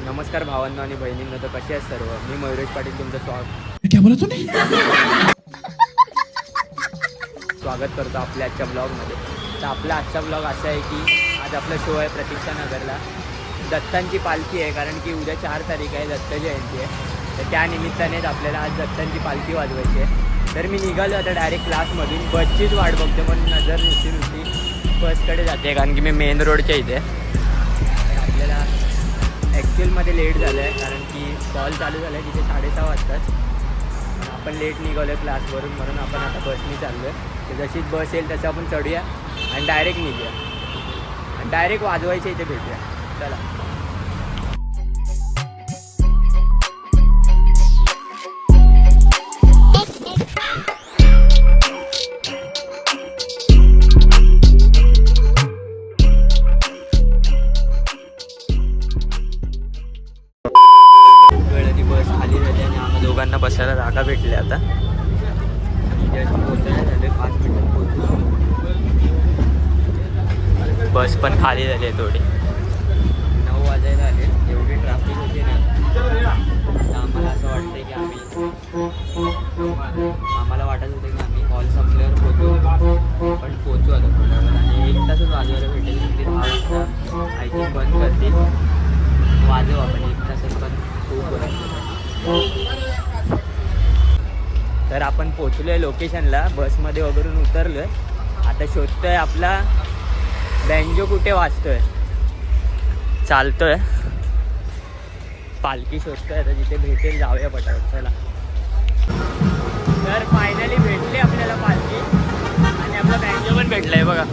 नमस्कार भावांनो आणि बहिणींनो, तर कसे आहेत सर्व. मी मयुरेश पाटील तुमचं स्वागत करतो आपल्या आजच्या ब्लॉगमध्ये. तर आपला आजचा ब्लॉग असा आहे की आज आपला शो आहे प्रतीक्षा नगरला. दत्तांची पालखी आहे, कारण की उद्या 4 तारीख आहे, दत्त जयंती आहे. तर त्या निमित्तानेच आपल्याला आज दत्तांची पालखी वाजवायची आहे. तर मी निघालो आता डायरेक्ट क्लासमधून. बसचीच वाट बघते, पण नजर नुसती बसकडे जाते, कारण की मी मेन रोडच्या इथे. तर आपल्याला ॲक्च्युअलमध्ये लेट झालं आहे, कारण की कॉल चालू झाला आहे तिथे 6:30 वाजताच. आपण लेट निघालो आहे क्लासवरून, म्हणून आपण आता बसनी चाललो आहे. तर जशीच बस येईल तसं आपण चढूया आणि डायरेक्ट निघूया आणि डायरेक्ट वाजवायच्या इथे भेटूया. चला. वेळाची बस खाली झाली आणि आम्हा दोघांना बसायला जागा भेटली आता. पोहोचायला झाले 5 मिनिटात पोहोचलो. बस पण खाली झाली आहे थोडी. 9 वाजायला आले. एवढी ट्रॅफिक होती ना, तर आम्हाला असं वाटतं की आम्हाला वाटत होतं की आम्ही कॉल संपल्यावर पोहोचू, पण पोहोचू आता थोड्या वेळ. आणि 1 तासच वाजवायला भेटेल. ते 10 वाजता आय थिंक बंद करतील. वाजव आपण 1 तासात, पण खूप बरं. तर आपण पोचलो आहे लोकेशनला. बसमध्ये वगैरे उतरलो आहे. आता शोधतो आहे आपला बँजो कुठे वाजतो आहे. चालतो आहे, पालखी शोधतो आहे. आता जिथे भेटेल जाऊया पटापट. चला. तर फायनली भेटली आपल्याला पालखी आणि आपला बँजो पण भेटला आहे बघा.